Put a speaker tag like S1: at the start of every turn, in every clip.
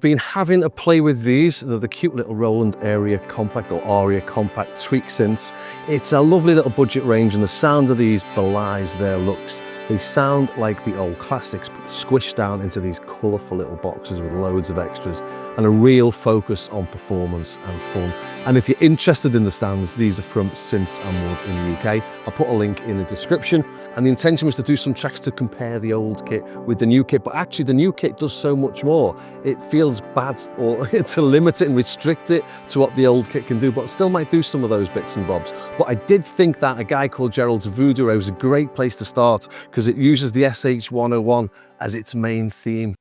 S1: been having a play with these. They're the cute little Roland Aira Compact or Aria Compact tweak synths. It's a lovely little budget range, and the sound of these belies their looks. They sound like the old classics, but squished down into these colourful little boxes with loads of extras and a real focus on performance and fun. And if you're interested in the stands, these are from Synths and Wood in the UK. I'll put a link in the description. And the intention was to do some tracks to compare the old kit with the new kit, but actually the new kit does so much more. It feels bad or to limit it and restrict it to what the old kit can do, but still might do some of those bits and bobs. But I did think that a guy called Gerald's Voodoo was a great place to start, because it uses the SH101 as its main theme.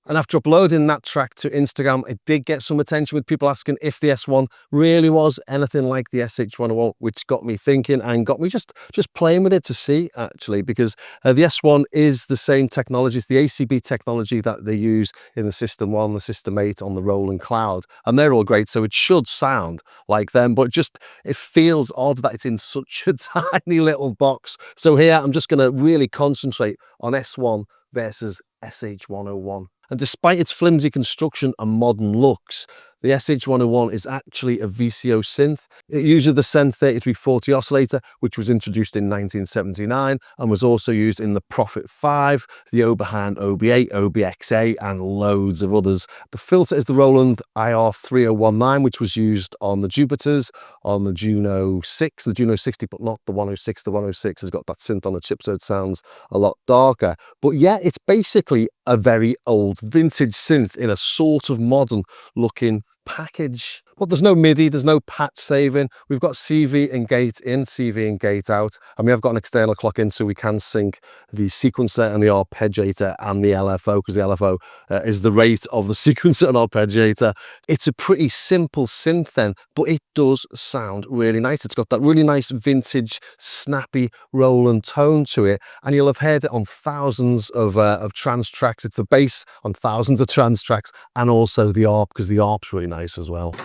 S1: And after uploading that track to Instagram, it did get some attention with people asking if the S1 really was anything like the SH101, which got me thinking and got me just playing with it to see, actually, because the S1 is the same technology. It's the ACB technology that they use in the System 1, the System 8 on the Roland Cloud. And they're all great, so it should sound like them, but just it feels odd that it's in such a tiny little box. So here, I'm just going to really concentrate on S1 versus SH101. And despite its flimsy construction and modern looks, the SH101 is actually a VCO synth. It uses the Sen 3340 oscillator, which was introduced in 1979 and was also used in the Prophet 5, the Oberhand OB8, OBXA, and loads of others. The filter is the Roland Aira 3019, which was used on the Jupiters, on the Juno 6, the Juno 60, but not the 106. The 106 has got that synth on the chip, so it sounds a lot darker. But yeah, it's basically a very old vintage synth in a sort of modern looking package. But there's no MIDI, there's no patch saving. We've got CV and gate in, CV and gate out, and we have got an external clock in, so we can sync the sequencer and the arpeggiator and the LFO, because the LFO is the rate of the sequencer and arpeggiator. It's a pretty simple synth then, but it does sound really nice. It's got that really nice vintage, snappy Roland tone to it, and you'll have heard it on thousands of trance tracks. It's the bass on thousands of trance tracks, and also the ARP, because the ARP's really nice as well.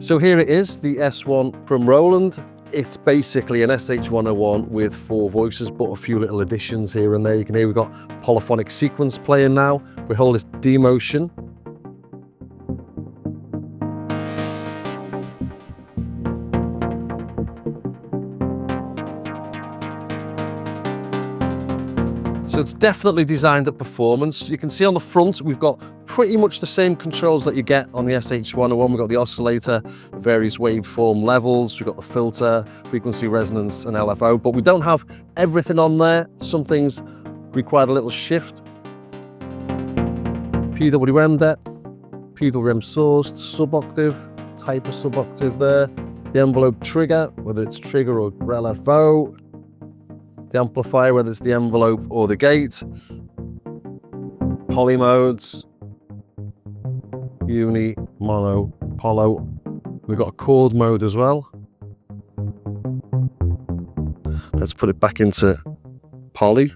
S1: So here it is, the S1 from Roland. It's basically an SH101 with 4 voices, but a few little additions here and there. You can hear we've got polyphonic sequence playing now. We hold this D motion. So it's definitely designed at performance. You can see on the front, we've got pretty much the same controls that you get on the SH101. We've got the oscillator, various waveform levels, we've got the filter, frequency, resonance, and LFO, but we don't have everything on there. Some things require a little shift. PWM depth, PWM source, sub-octave, type of sub-octave there. The envelope trigger, whether it's trigger or LFO. The amplifier, whether it's the envelope or the gate. Poly modes. Uni, mono, holo. We've got a chord mode as well. Let's put it back into poly.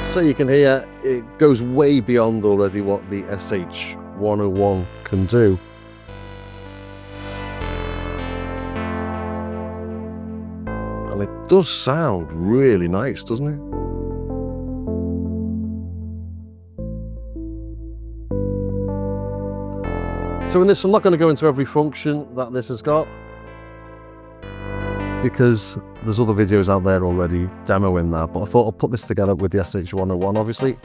S1: So you can hear it goes way beyond already what the SH101 can do. And it does sound really nice, doesn't it? So in this, I'm not going to go into every function that this has got, because there's other videos out there already demoing that, but I thought I'll put this together with the SH101, obviously.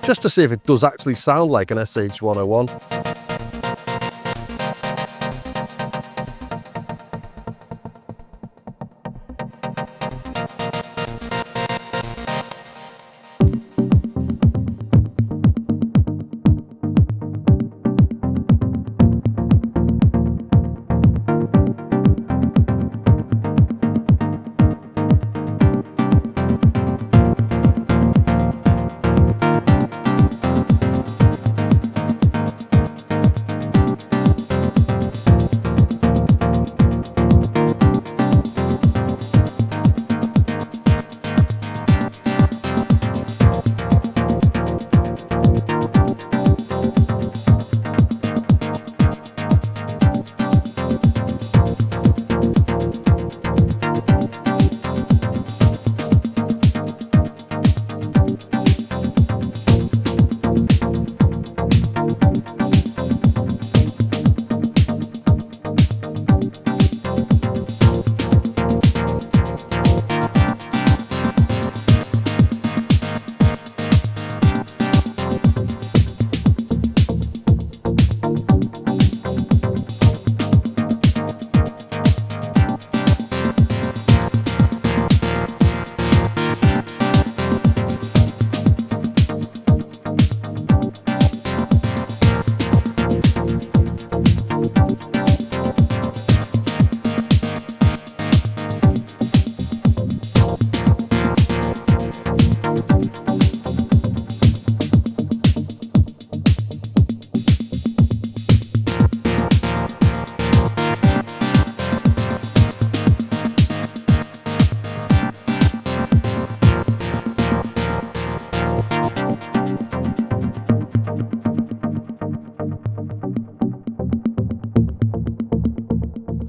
S1: Just to see if it does actually sound like an SH101.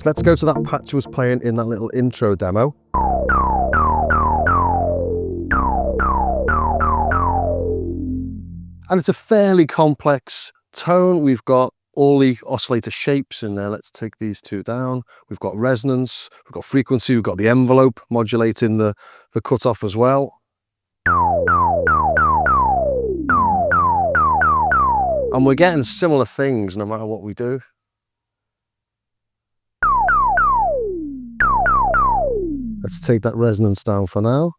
S1: Let's go to that patch I was playing in that little intro demo. And it's a fairly complex tone. We've got all the oscillator shapes in there. Let's take these two down. We've got resonance, we've got frequency, we've got the envelope modulating the cutoff as well. And we're getting similar things no matter what we do. Let's take that resonance down for now.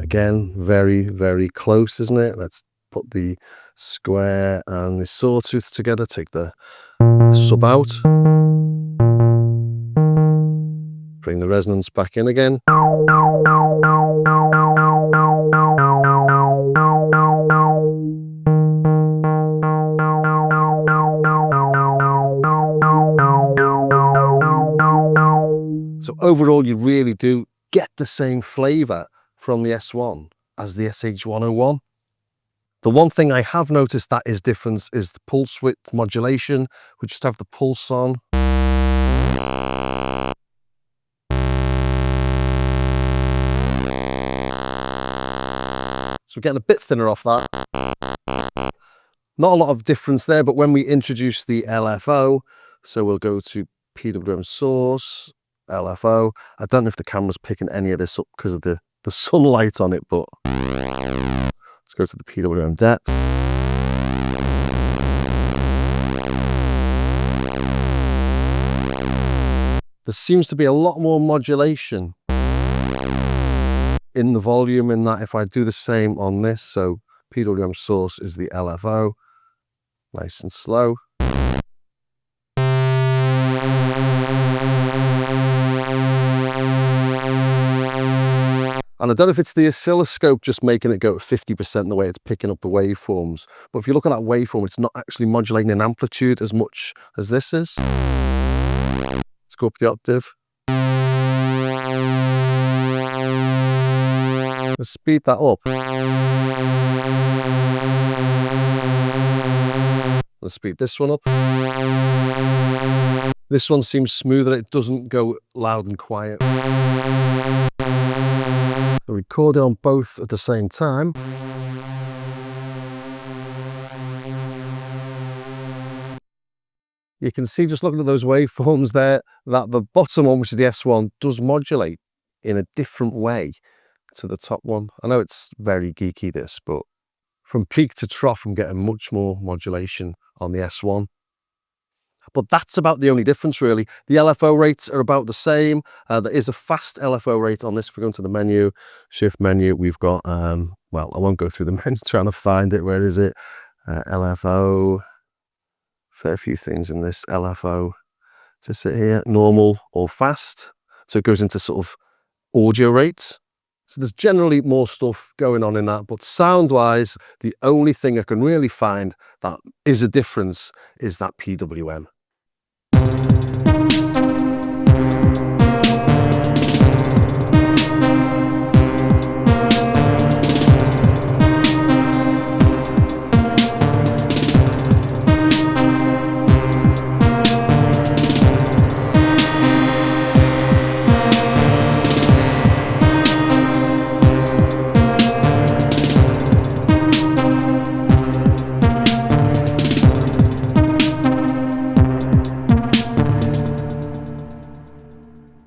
S1: Again, very, very close, isn't it? Let's put the square and the sawtooth together, take the sub out. Bring the resonance back in again. So overall, you really do get the same flavor from the S1 as the SH101. The one thing I have noticed that is different is the pulse width modulation. We just have the pulse on. So we're getting a bit thinner off that. Not a lot of difference there, but when we introduce the LFO, so we'll go to PWM source, LFO. I don't know if the camera's picking any of this up because of the sunlight on it, but let's go to the PWM depth. There seems to be a lot more modulation in the volume in that if I do the same on this, so PWM source is the LFO, nice and slow. And I don't know if it's the oscilloscope just making it go at 50% the way it's picking up the waveforms, but if you look at that waveform, it's not actually modulating in amplitude as much as this is. Let's go up the octave. Let's speed that up. Let's speed this one up. This one seems smoother, it doesn't go loud and quiet. So record it on both at the same time. You can see, just looking at those waveforms there, that the bottom one, which is the S1, does modulate in a different way to the top one. I know it's very geeky this, but from peak to trough, I'm getting much more modulation on the S1. But that's about the only difference, really. The LFO rates are about the same. There is a fast LFO rate on this. If we go into the menu, shift menu, we've got, well, I won't go through the menu trying to find it. Where is it? LFO. Fair few things in this LFO. Just sit here, normal or fast. So it goes into sort of audio rates. So there's generally more stuff going on in that, but sound-wise, the only thing I can really find that is a difference is that PWM.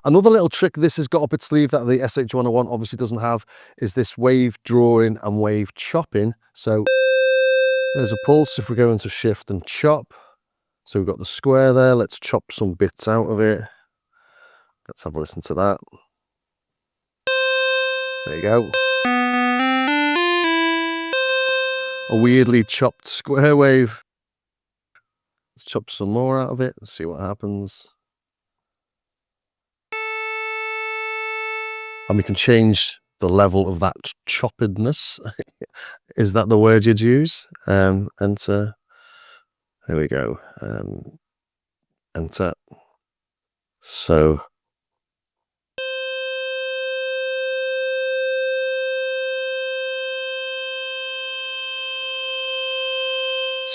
S1: Another little trick this has got up its sleeve that the SH101 obviously doesn't have is this wave drawing and wave chopping. So there's a pulse if we go into shift and chop. So we've got the square there. Let's chop some bits out of it. Let's have a listen to that. There you go. A weirdly chopped square wave. Let's chop some more out of it and see what happens. And we can change the level of that choppedness. Is that the word you'd use? Enter. There we go. Enter. So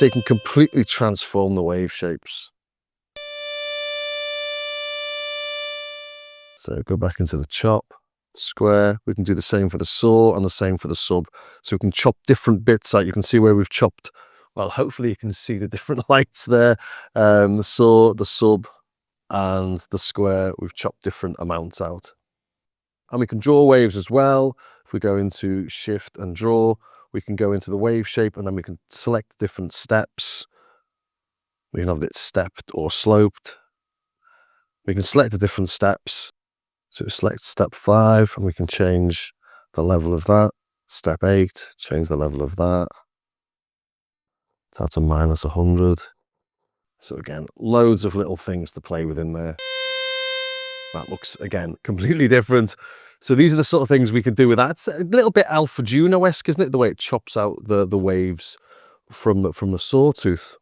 S1: you can completely transform the wave shapes. So go back into the chop. Square, we can do the same for the saw and the same for the sub, so we can chop different bits out. You can see where we've chopped, well, hopefully you can see the different lights there. The saw, the sub and the square, we've chopped different amounts out. And we can draw waves as well. If we go into shift and draw, we can go into the wave shape and then we can select different steps. We can have it stepped or sloped. We can select the different steps. So select step 5 and we can change the level of that. Step 8, change the level of that. Down to -100. So again, loads of little things to play with in there. That looks, again, completely different. So these are the sort of things we can do with that. It's a little bit Alpha Juno-esque, isn't it? The way it chops out the waves from the sawtooth.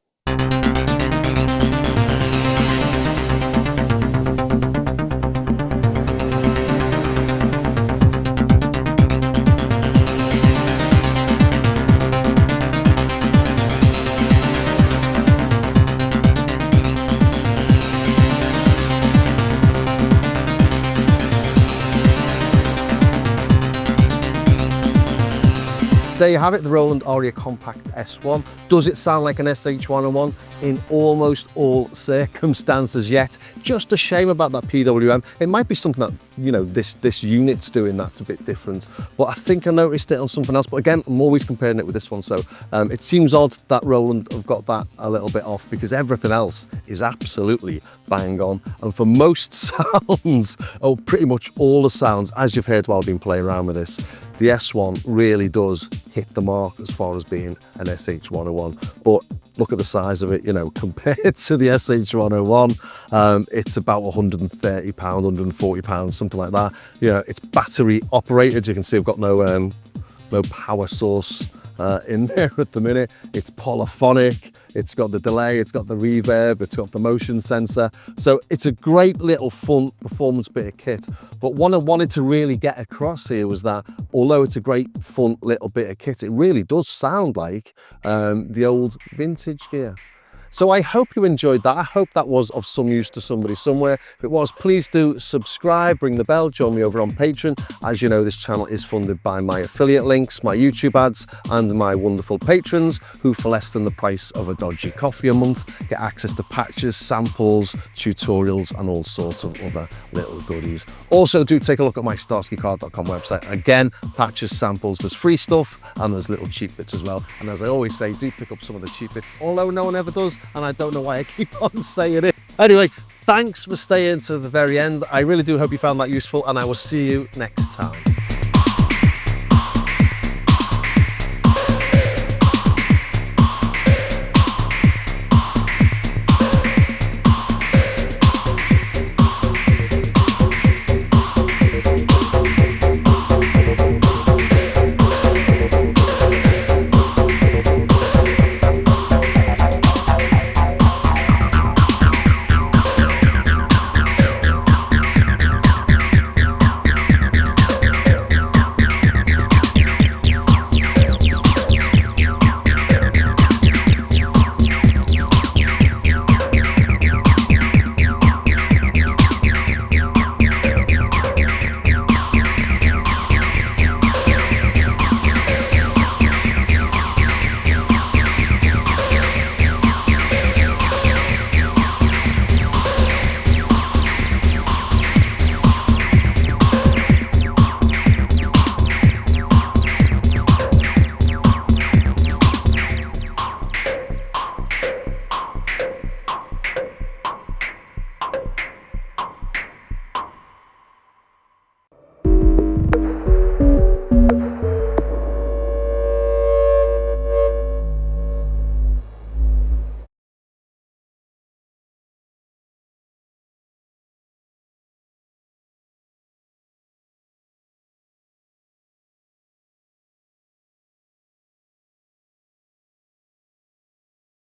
S1: there you have it, the Roland Aira Compact S-1. Does it sound like an SH101? In almost all circumstances yet. Just a shame about that PWM. It might be something that, you know, this unit's doing that's a bit different. But I think I noticed it on something else. But again, I'm always comparing it with this one. So it seems odd that Roland have got that a little bit off, because everything else is absolutely bang on. And for most sounds, or pretty much all the sounds, as you've heard while I've been playing around with this, the S1 really does hit the mark as far as being an SH101. But look at the size of it, you know, compared to the SH101, it's about 130 pounds, 140 pounds, something like that. You know, it's battery operated. You can see I've got no power source in there at the minute. It's polyphonic, it's got the delay, it's got the reverb, it's got the motion sensor. So it's a great little fun performance bit of kit. But what I wanted to really get across here was that although it's a great fun little bit of kit, it really does sound like the old vintage gear. So I hope you enjoyed that. I hope that was of some use to somebody somewhere. If it was, please do subscribe, ring the bell, join me over on Patreon. As you know, this channel is funded by my affiliate links, my YouTube ads, and my wonderful patrons, who for less than the price of a dodgy coffee a month get access to patches, samples, tutorials, and all sorts of other little goodies. Also, do take a look at my starskycard.com website. Again, patches, samples, there's free stuff, and there's little cheap bits as well. And as I always say, do pick up some of the cheap bits, although no one ever does. And I don't know why I keep on saying it. Anyway, thanks for staying to the very end. I really do hope you found that useful, and I will see you next time.